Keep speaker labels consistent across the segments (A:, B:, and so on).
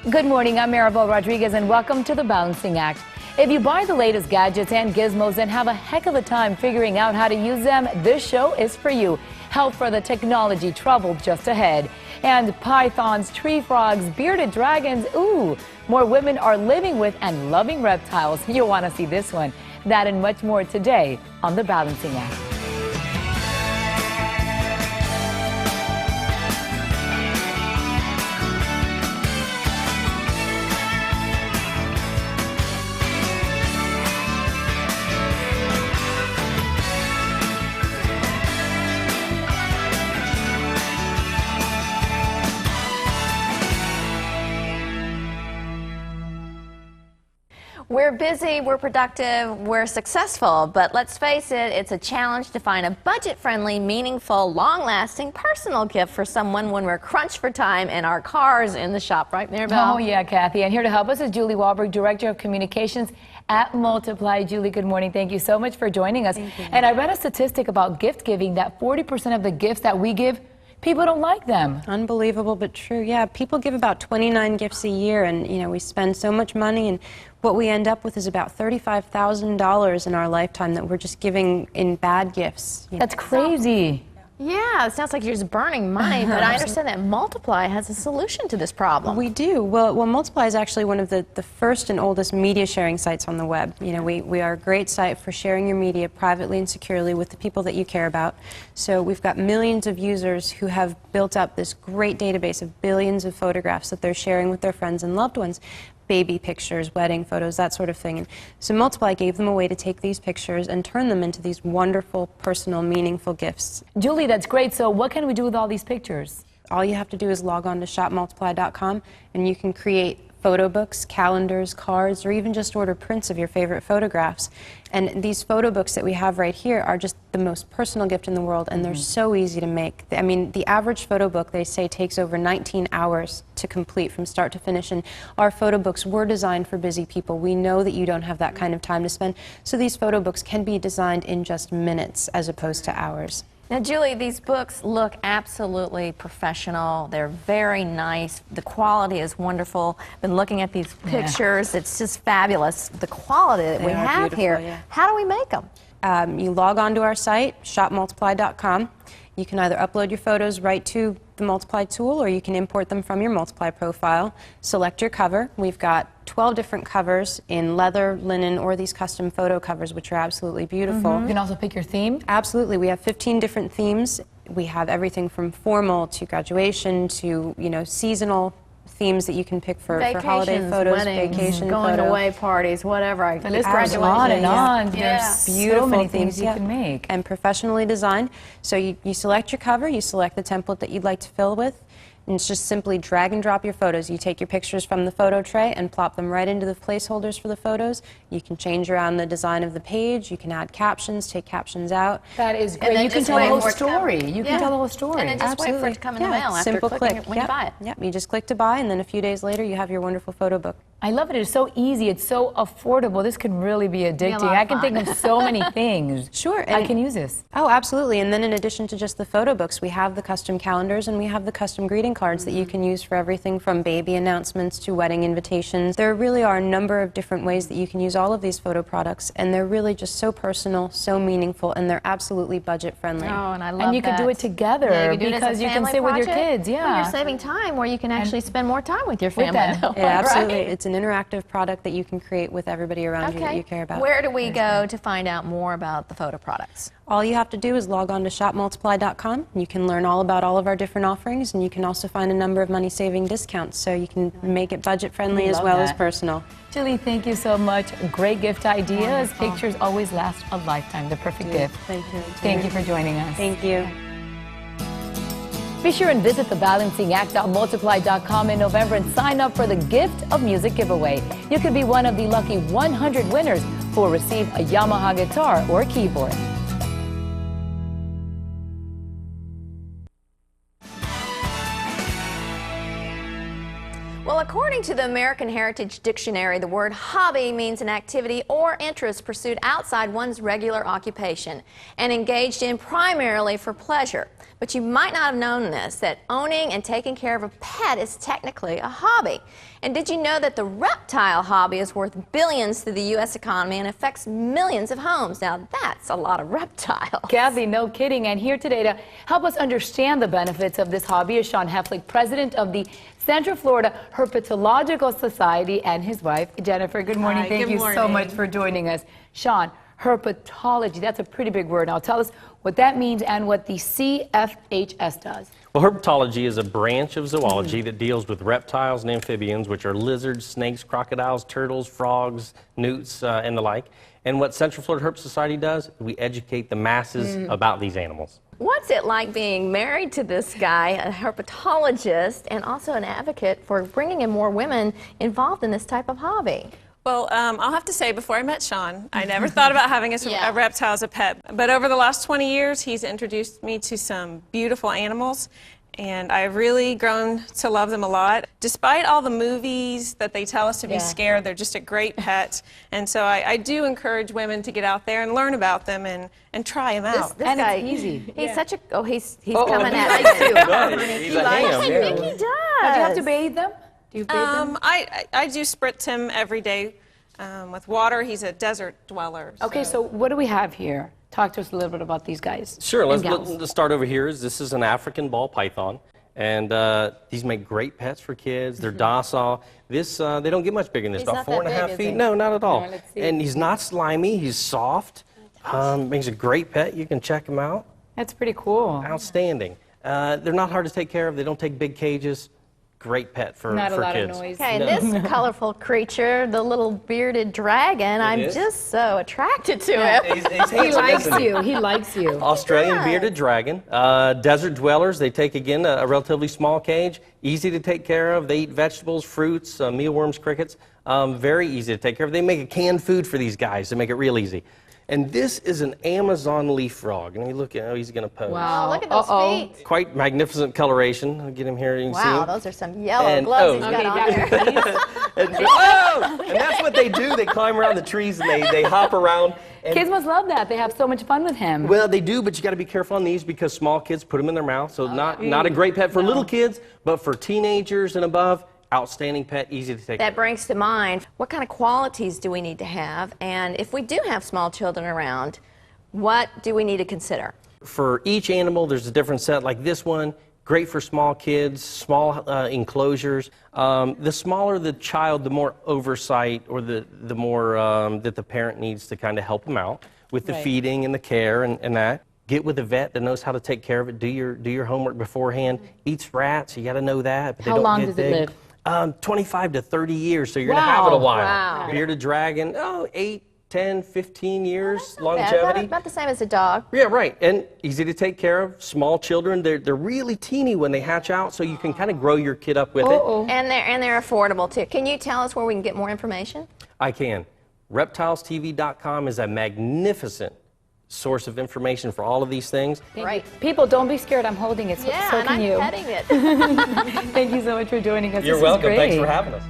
A: Good morning, I'm Maribel Rodriguez and welcome to The Balancing Act. If you buy the latest gadgets and gizmos and have a heck of a time figuring out how to use them, this show is for you. Help for the technology trouble just ahead. And pythons, tree frogs, bearded dragons, ooh, more women are living with and loving reptiles. You'll want to see this one. That and much more today on The Balancing Act.
B: We're busy, we're productive, we're successful, but let's face it, it's a challenge to find a budget-friendly, meaningful, long-lasting personal gift for someone when we're crunched for time and our car's in the shop, right, Maribel?
A: Oh, yeah, Kathy. And here to help us is Julie Wahlberg, Director of Communications at Multiply. Julie, good morning. Thank you so much for joining us. And I read a statistic about gift giving that 40% of the gifts that we give, people don't like them.
C: Unbelievable, but true. Yeah, people give about 29 gifts a year, and we spend so much money, and what we end up with is about $35,000 in our lifetime that we're just giving in bad gifts.
A: That's crazy.
B: Yeah, it sounds like you're just burning money, but I understand that Multiply has a solution to this problem.
C: We do. Well, Multiply is actually one of the first and oldest media sharing sites on the web. We are a great site for sharing your media privately and securely with the people that you care about. So we've got millions of users who have built up this great database of billions of photographs that they're sharing with their friends and loved ones. Baby pictures, wedding photos, that sort of thing. And so Multiply gave them a way to take these pictures and turn them into these wonderful, personal, meaningful gifts.
A: Julie, that's great. So what can we do with all these pictures?
C: All you have to do is log on to shopmultiply.com and you can create photo books, calendars, cards, or even just order prints of your favorite photographs. And these photo books that we have right here are just the most personal gift in the world, and they're so easy to make. I mean, the average photo book, they say, takes over 19 hours to complete from start to finish, and our photo books were designed for busy people. We know that you don't have that kind of time to spend, so these photo books can be designed in just minutes as opposed to hours.
B: Now, Julie, these books look absolutely professional. They're very nice. The quality is wonderful. Been looking at these pictures. It's just fabulous. The quality that we have here. Yeah. How do we make them?
C: You log on to our site, shopmultiply.com. You can either upload your photos right to the Multiply tool, or you can import them from your Multiply profile. Select your cover. We've got 12 different covers in leather, linen, or these custom photo covers, which are absolutely beautiful.
A: You can also pick your theme?
C: Absolutely. We have 15 different themes. We have everything from formal to graduation to, seasonal themes that you can pick for holiday photos,
B: weddings,
C: vacation
B: going
C: photo.
B: away parties, whatever.
A: The list goes on and on. There's
C: beautiful
A: so many
C: things
A: you can make.
C: And professionally designed. So you select your cover, you select the template that you'd like to fill with, and it's just simply drag and drop your photos. You take your pictures from the photo tray and plop them right into the placeholders for the photos. You can change around the design of the page. You can add captions, take captions out.
A: That is great. You can tell the whole story. You can tell the whole story.
B: And then just wait for it to come in the mail after
C: simple
B: clicking
C: click.
B: it when you buy it.
C: Yep, you just click to buy, and then a few days later you have your wonderful photo book.
A: I love it. It's so easy. It's so affordable. This can really be addicting. I can think of so many things.
C: Sure.
A: I can use this.
C: Oh, absolutely. And then in addition to just the photo books, we have the custom calendars and we have the custom greeting cards that you can use for everything from baby announcements to wedding invitations. There really are a number of different ways that you can use all of these photo products, and they're really just so personal, so meaningful, and they're absolutely budget friendly.
B: Oh, and I love that.
A: And you can do it together because you can sit with your kids. Yeah.
B: Well, you're saving time where you can actually spend more time with your family.
C: Yeah, absolutely. It's an interactive product that you can create with everybody around you that you care about.
B: Where do we go to find out more about the photo products?
C: All you have to do is log on to shopmultiply.com. You can learn all about all of our different offerings, and you can also find a number of money-saving discounts, so you can make it budget-friendly as well as personal.
A: Julie, thank you so much. Great gift ideas. Wonderful. Pictures always last a lifetime. The perfect gift.
C: Thank you.
A: Thank you for joining us.
C: Thank you.
A: Be sure and visit thebalancingAct.multiply.com in November and sign up for the Gift of Music giveaway. You could be one of the lucky 100 winners who will receive a Yamaha guitar or keyboard.
B: Well, according to the American Heritage Dictionary, the word hobby means an activity or interest pursued outside one's regular occupation and engaged in primarily for pleasure. But you might not have known this, that owning and taking care of a pet is technically a hobby. And did you know that the reptile hobby is worth billions to the U.S. economy and affects millions of homes? Now, that's a lot of reptiles.
A: Kathy, no kidding. And here today to help us understand the benefits of this hobby is Shawn Hefley, president of the Central Florida Herpetological Society, and his wife, Jennifer. Good morning.
D: Hi,
A: Thank
D: good
A: you
D: morning.
A: so much for joining us. Shawn, herpetology, that's a pretty big word. Now tell us what that means and what the CFHS does.
E: Well, herpetology is a branch of zoology that deals with reptiles and amphibians, which are lizards, snakes, crocodiles, turtles, frogs, newts, and the like. And what Central Florida Herp Society does, we educate the masses about these animals.
B: What's it like being married to this guy, a herpetologist, and also an advocate for bringing in more women involved in this type of hobby?
D: Well, I'll have to say, before I met Shawn, I never thought about having
B: Yeah.
D: a reptile as a pet. But over the last 20 years, he's introduced me to some beautiful animals, and I've really grown to love them a lot. Despite all the movies that they tell us to be scared, they're just a great pet. And so I do encourage women to get out there and learn about them and try them out.
B: This
A: And
B: guy,
A: it's easy.
B: he's such a, he's coming at
E: He
B: us too.
E: He's a ham,
B: I
E: yeah.
B: think he does.
A: Now, do you have to bathe them? Do you bathe them?
D: I do spritz him every day with water. He's a desert dweller.
A: Okay, so what do we have here? Talk to us a little bit about these guys.
E: Sure,
A: and
E: let's
A: gals.
E: start over here. This is an African ball python, and these make great pets for kids. They're docile. This they don't get much bigger than this,
B: He's
E: about
B: not that
E: 4.5
B: big, is
E: feet.
B: he?
E: No, not at all.
A: No, let's see.
E: And he's not slimy. He's soft. Makes a great pet. You can check him out.
A: That's pretty cool.
E: Outstanding. They're not hard to take care of. They don't take big cages. Great pet for
A: Not a lot of
E: kids.
A: noise.
B: Okay, and this colorful creature, the little bearded dragon, I'm
E: is.
B: just so attracted to him.
E: He's
A: He
E: handsome,
A: likes
E: isn't he?
A: you. He likes you.
E: Australian
B: does.
E: bearded dragon. Desert dwellers, they take, again, a relatively small cage. Easy to take care of. They eat vegetables, fruits, mealworms, crickets. Very easy to take care of. They make a canned food for these guys to make it real easy. And this is an Amazon leaf frog. And you look at how he's going to pose.
A: Wow.
B: Oh, look at those feet.
E: Quite magnificent coloration. I'll get him here. You can see
B: Wow,
E: him.
B: those are some yellow
E: And-
B: gloves
E: oh,
B: he's
E: okay,
B: got on there.
E: And that's what they do. They climb around the trees and they hop around. And
A: Kids must love that. They have so much fun with him.
E: well, they do, but you got to be careful on these because small kids put them in their mouth. So not a great pet for little kids, but for teenagers and above, outstanding pet, easy to take care
B: That brings to mind, what kind of qualities do we need to have? And if we do have small children around, what do we need to consider?
E: of. For each animal, there's a different set. Like this one, great for small kids, small enclosures. The smaller the child, the more oversight or the more that the parent needs to kind of help them out with the feeding and the care and that. Get with a vet that knows how to take care of it. Do your homework beforehand. Eats rats, you got to know that. But they
A: How
E: don't
A: long
E: get
A: does it
E: big.
A: live?
E: 25 to 30 years, so you're going to have it a
A: Wow.
E: while.
B: Wow.
E: Bearded dragon, 8, 10, 15 years longevity.
B: About the same as a dog.
E: Yeah, right. And easy to take care of. Small children, they're really teeny when they hatch out, so you can kind of grow your kid up with it.
B: And they're affordable too. Can you tell us where we can get more information?
E: I can. ReptilesTV.com is a magnificent source of information for all of these things.
B: Right.
A: People, don't be scared. I'm holding it. So,
B: Yeah,
A: so
B: and
A: can
B: I'm
A: you.
B: petting it.
A: Thank you so much for joining us.
E: You're
A: This is
E: welcome. Thanks
A: great.
E: for having us.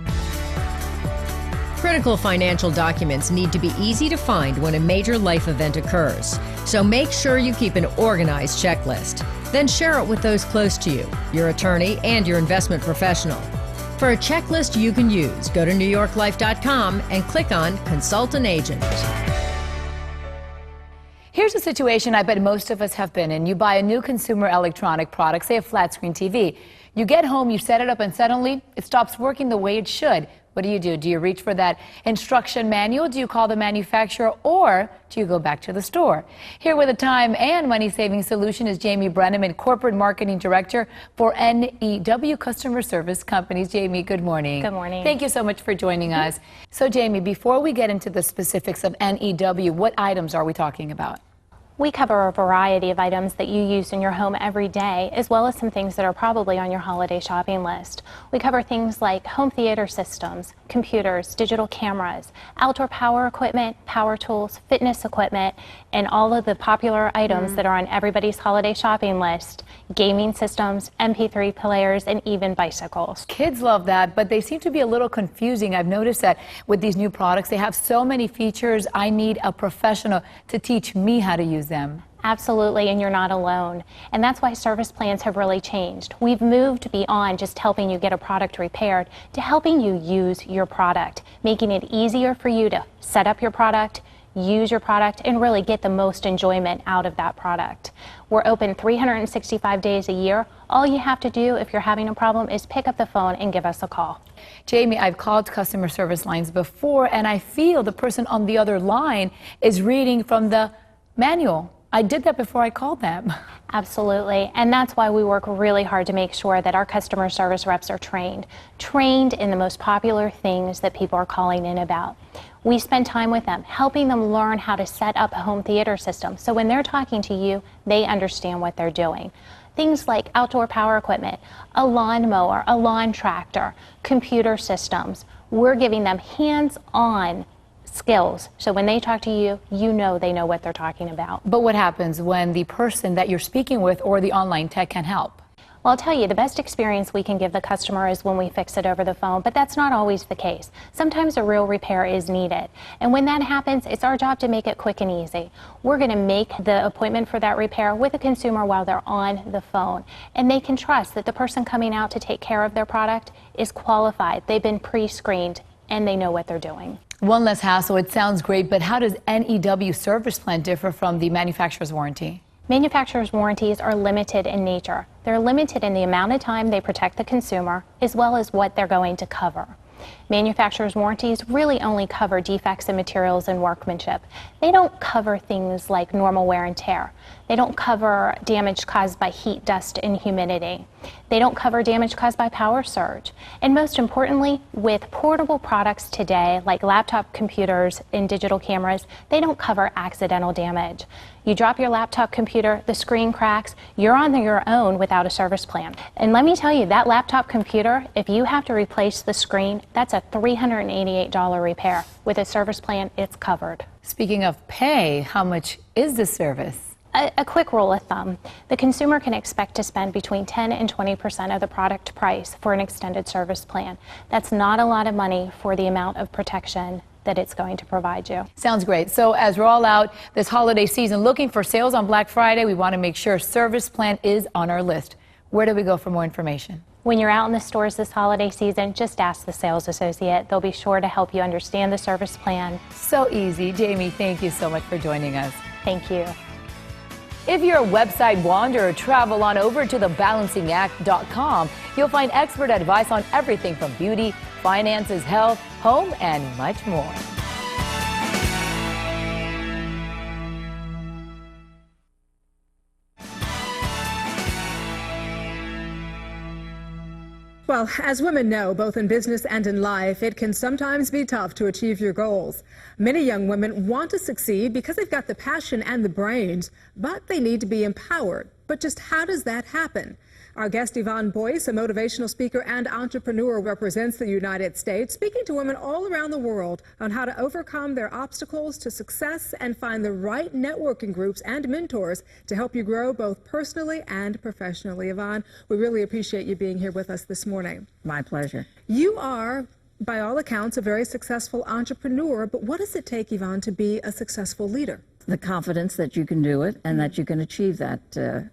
F: Critical financial documents need to be easy to find when a major life event occurs. So make sure you keep an organized checklist. Then share it with those close to you, your attorney, and your investment professional. For a checklist you can use, go to NewYorkLife.com and click on Consult an Agent.
A: Here's a situation I bet most of us have been in. You buy a new consumer electronic product, say a flat screen TV. You get home, you set it up, and suddenly it stops working the way it should. What do? Do you reach for that instruction manual? Do you call the manufacturer, or do you go back to the store? Here with a time and money-saving solution is Jamie Breneman, Corporate Marketing Director for NEW Customer Service Companies. Jamie, good morning.
G: Good morning.
A: Thank you so much for joining us. So, Jamie, before we get into the specifics of NEW, what items are we talking about?
G: We cover a variety of items that you use in your home every day, as well as some things that are probably on your holiday shopping list. We cover things like home theater systems, computers, digital cameras, outdoor power equipment, power tools, fitness equipment, and all of the popular items that are on everybody's holiday shopping list, gaming systems, MP3 players, and even bicycles.
A: Kids love that, but they seem to be a little confusing. I've noticed that with these new products, they have so many features. I need a professional to teach me how to use them.
G: Absolutely, and you're not alone. And that's why service plans have really changed. We've moved beyond just helping you get a product repaired to helping you use your product, making it easier for you to set up your product, use your product, and really get the most enjoyment out of that product. We're open 365 days a year. All you have to do if you're having a problem is pick up the phone and give us a call.
A: Jamie, I've called customer service lines before, and I feel the person on the other line is reading from the manual. I did that before I called them.
G: Absolutely, and that's why we work really hard to make sure that our customer service reps are trained in the most popular things that people are calling in about. We spend time with them, helping them learn how to set up a home theater system, so when they're talking to you, they understand what they're doing. Things like outdoor power equipment, a lawnmower, a lawn tractor, computer systems. We're giving them hands-on skills, so when they talk to you, you know they know what they're talking about.
A: But what happens when the person that you're speaking with or the online tech can help?
G: Well, I'll tell you, the best experience we can give the customer is when we fix it over the phone, but that's not always the case. Sometimes a real repair is needed. And when that happens, it's our job to make it quick and easy. We're going to make the appointment for that repair with the consumer while they're on the phone. And they can trust that the person coming out to take care of their product is qualified. They've been pre-screened and they know what they're doing.
A: One less hassle, it sounds great, but how does NEW service plan differ from the manufacturer's warranty?
G: Manufacturer's warranties are limited in nature. They're limited in the amount of time they protect the consumer, as well as what they're going to cover. Manufacturer's warranties really only cover defects in materials and workmanship. They don't cover things like normal wear and tear. They don't cover damage caused by heat, dust, and humidity. They don't cover damage caused by power surge. And most importantly, with portable products today, like laptop computers and digital cameras, they don't cover accidental damage. You drop your laptop computer, the screen cracks, you're on your own without a service plan. And let me tell you, that laptop computer, if you have to replace the screen, that's a $388 repair. With a service plan, it's covered.
A: Speaking of pay, how much is the service?
G: A quick rule of thumb, the consumer can expect to spend between 10 and 20% of the product price for an extended service plan. That's not a lot of money for the amount of protection that it's going to provide you.
A: Sounds great. So as we're all out this holiday season looking for sales on Black Friday, we want to make sure service plan is on our list. Where do we go for more information?
G: When you're out in the stores this holiday season, just ask the sales associate. They'll be sure to help you understand the service plan.
A: So easy. Jamie, thank you so much for joining us.
G: Thank you.
A: If you're a website wanderer, travel on over to thebalancingact.com. You'll find expert advice on everything from beauty, finances, health, home, and much more.
H: Well, as women know, both in business and in life, it can sometimes be tough to achieve your goals. Many young women want to succeed because they've got the passion and the brains, but they need to be empowered. But just how does that happen? Our guest, Yvonne Boyce, a motivational speaker and entrepreneur, represents the United States, speaking to women all around the world on how to overcome their obstacles to success and find the right networking groups and mentors to help you grow both personally and professionally. Yvonne, we really appreciate you being here with us this morning.
I: My pleasure.
H: You are, by all accounts, a very successful entrepreneur, but what does it take, Yvonne, to be a successful leader?
I: The confidence that you can do it and that you can achieve that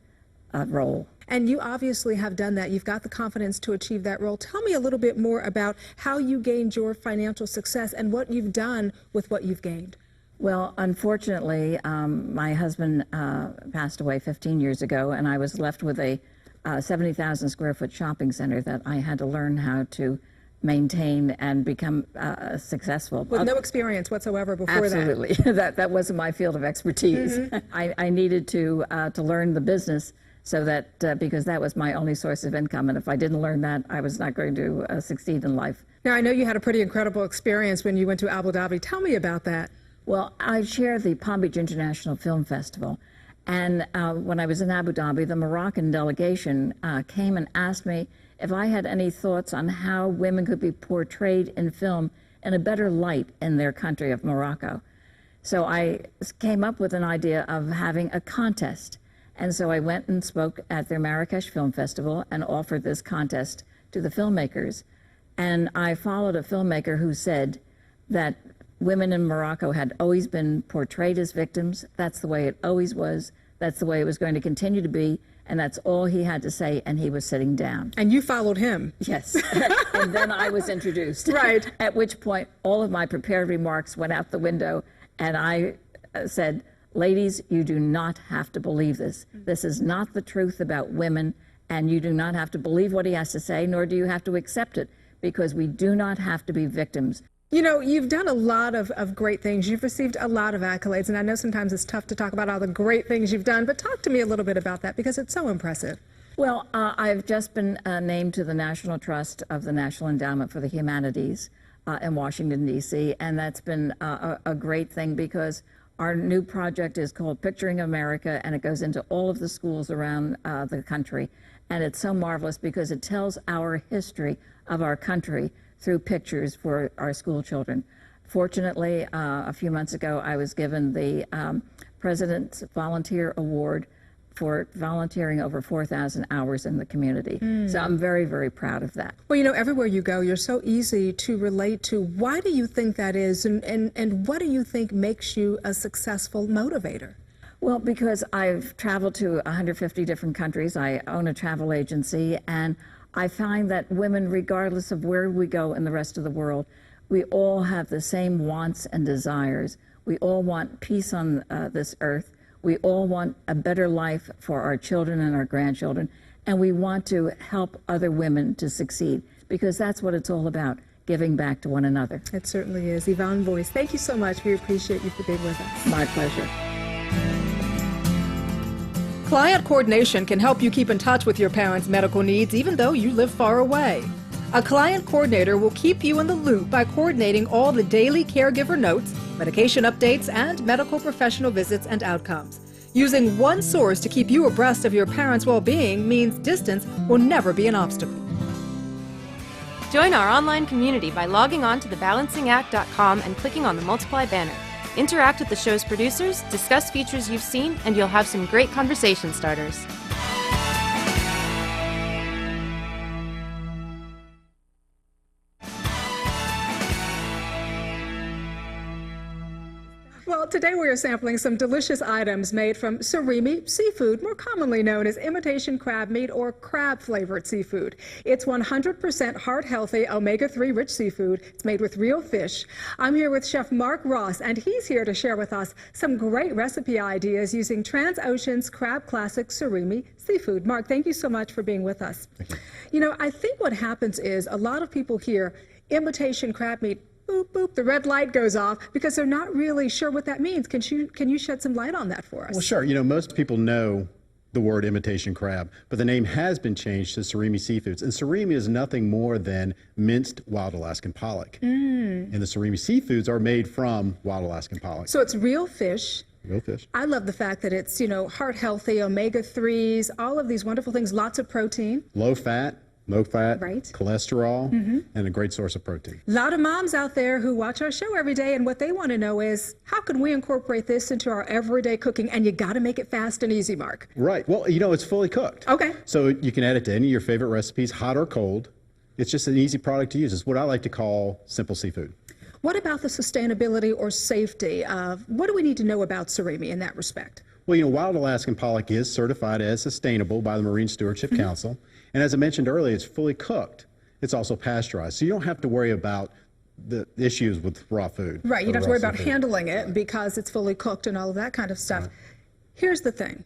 I: role.
H: And you obviously have done that. You've got the confidence to achieve that role. Tell me a little bit more about how you gained your financial success and what you've done with what you've gained.
I: Well, unfortunately, my husband passed away 15 years ago, and I was left with a 70,000 square foot shopping center that I had to learn how to maintain and become successful.
H: With no experience whatsoever before
I: Absolutely. That wasn't my field of expertise. I needed to learn the business so that, because that was my only source of income, and if I didn't learn that, I was not going to succeed in life.
H: Now, I know you had a pretty incredible experience when you went to Abu Dhabi. Tell me about that.
I: Well, I chair the Palm Beach International Film Festival, And when I was in Abu Dhabi, the Moroccan delegation came and asked me if I had any thoughts on how women could be portrayed in film in a better light in their country of Morocco. So I came up with an idea of having a contest. And so I went and spoke at their Marrakesh Film Festival and offered this contest to the filmmakers. And I followed a filmmaker who said that women in Morocco had always been portrayed as victims. That's the way it always was. That's the way it was going to continue to be. And that's all he had to say, and he was sitting down.
H: And you followed him.
I: Yes. And then I was introduced.
H: Right.
I: At which point, all of my prepared remarks went out the window, and I said, ladies, you do not have to believe this. This is not the truth about women, and you do not have to believe what he has to say, nor do you have to accept it, because we do not have to be victims.
H: You know, you've done a lot of great things. You've received a lot of accolades, and I know sometimes it's tough to talk about all the great things you've done, but talk to me a little bit about that because it's so impressive.
I: Well, I've just been named to the National Trust of the National Endowment for the Humanities in Washington, D.C., and that's been a great thing because our new project is called Picturing America, and it goes into all of the schools around the country. And it's so marvelous because it tells our history of our country through pictures for our school children. Fortunately, a few months ago, I was given the President's Volunteer Award for volunteering over 4,000 hours in the community. So I'm very, very proud of that.
H: Well, you know, everywhere you go, you're so easy to relate to. Why do you think that is, and what do you think makes you a successful motivator?
I: Well, because I've traveled to 150 different countries. I own a travel agency, and I find that women, regardless of where we go in the rest of the world, we all have the same wants and desires. We all want peace on this earth. We all want a better life for our children and our grandchildren, and we want to help other women to succeed, because that's what it's all about, giving back to one another.
H: It certainly is. Yvonne Boyce, thank you so much. We appreciate you for being with us.
I: My pleasure.
J: Client coordination can help you keep in touch with your parents' medical needs even though you live far away. A client coordinator will keep you in the loop by coordinating all the daily caregiver notes, medication updates, and medical professional visits and outcomes. Using one source to keep you abreast of your parents' well-being means distance will never be an obstacle.
K: Join our online community by logging on to thebalancingact.com and clicking on the Multiply banner. Interact with the show's producers, discuss features you've seen, and you'll have some great conversation starters.
H: Well, today we are sampling some delicious items made from surimi seafood, more commonly known as imitation crab meat or crab-flavored seafood. It's 100% heart-healthy, omega-3 rich seafood. It's made with real fish. I'm here with Chef Mark Ross, and he's here to share with us some great recipe ideas using Transocean's Crab Classic surimi seafood. Mark, thank you so much for being with us. Thank you. You know, I think what happens is a lot of people hear imitation crab meat, boop, boop, the red light goes off because they're not really sure what that means. Can you shed some light on that for us?
L: Well, sure. You know, most people know the word imitation crab, but the name has been changed to surimi seafoods. And surimi is nothing more than minced wild Alaskan pollock. And the surimi seafoods are made from wild Alaskan pollock.
H: So it's real fish.
L: Real fish.
H: I love the fact that it's, you know, heart healthy, omega-3s, all of these wonderful things, lots of protein.
L: Low fat,
H: right.
L: cholesterol, and a great source of protein.
H: A lot of moms out there who watch our show every day, and what they want to know is, how can we incorporate this into our everyday cooking? And you got to make it fast and easy, Mark.
L: Right. Well, you know, it's fully cooked.
H: Okay.
L: So you can add it to any of your favorite recipes, hot or cold. It's just an easy product to use. It's what I like to call simple seafood.
H: What about the sustainability or safety? What do we need to know about surimi in that respect?
L: Well, you know, wild Alaskan pollock is certified as sustainable by the Marine Stewardship Council. And as I mentioned earlier, it's fully cooked. It's also pasteurized. So you don't have to worry about the issues with raw food.
H: Right, you don't have to worry about handling it because it's fully cooked and all of that kind of stuff. Right. Here's the thing.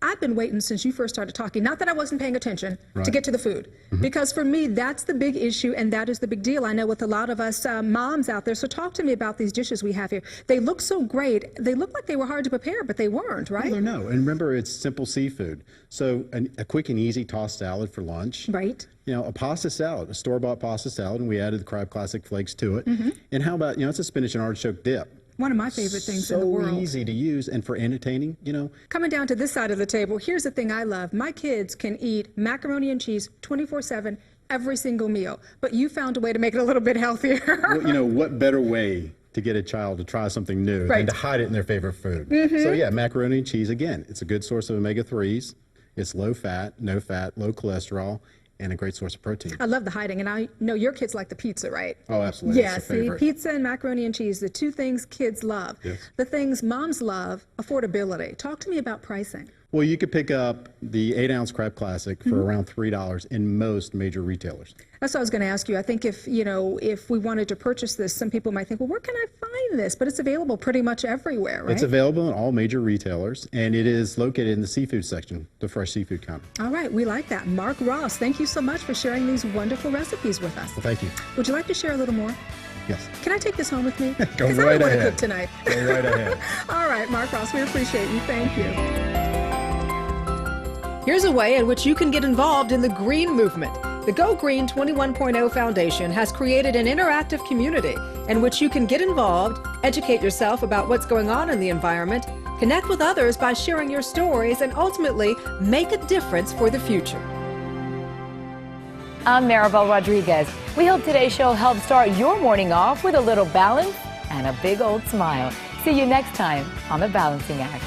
H: I've been waiting since you first started talking, not that I wasn't paying attention, to get to the food. Because for me, that's the big issue and that is the big deal. I know with a lot of us moms out there, so talk to me about these dishes we have here. They look so great. They look like they were hard to prepare, but they weren't, right?
L: Well, no, and remember, it's simple seafood. So a quick and easy tossed salad for lunch.
H: Right.
L: You know, a pasta salad, a store-bought pasta salad, and we added the Crab Classic flakes to it. And how about, you know, it's a spinach and artichoke dip.
H: One of my favorite things in the world.
L: So easy to use and for entertaining, you know.
H: Coming down to this side of the table, here's the thing I love. My kids can eat macaroni and cheese 24/7 every single meal, but you found a way to make it a little bit healthier.
L: Well, you know, what better way to get a child to try something new than to hide it in their favorite food? So yeah, macaroni and cheese, again, it's a good source of omega-3s. It's low fat, no fat, low cholesterol, and a great source of protein.
H: I love the hiding, and I know your kids like the pizza, right?
L: Oh, absolutely.
H: Yeah, see, pizza and macaroni and cheese, the two things kids love.
L: Yes.
H: The things moms love, affordability. Talk to me about pricing.
L: Well, you could pick up the 8-ounce Crab Classic for around $3 in most major retailers.
H: That's what I was going to ask you. I think if we wanted to purchase this, some people might think, well, where can I find this? But it's available pretty much everywhere, right?
L: It's available in all major retailers, and it is located in the seafood section, the fresh seafood counter.
H: All right, we like that. Mark Ross, thank you so much for sharing these wonderful recipes with us.
L: Well, thank you.
H: Would you like to share a little more?
L: Yes.
H: Can I take this home with me?
L: Go right ahead.
H: I don't want to cook tonight.
L: Go right ahead.
H: All right, Mark Ross, we appreciate you. Thank you.
J: Here's a way in which you can get involved in the green movement. The Go Green 21.0 Foundation has created an interactive community in which you can get involved, educate yourself about what's going on in the environment, connect with others by sharing your stories, and ultimately make a difference for the future.
A: I'm Maribel Rodriguez. We hope today's show helps start your morning off with a little balance and a big old smile. See you next time on The Balancing Act.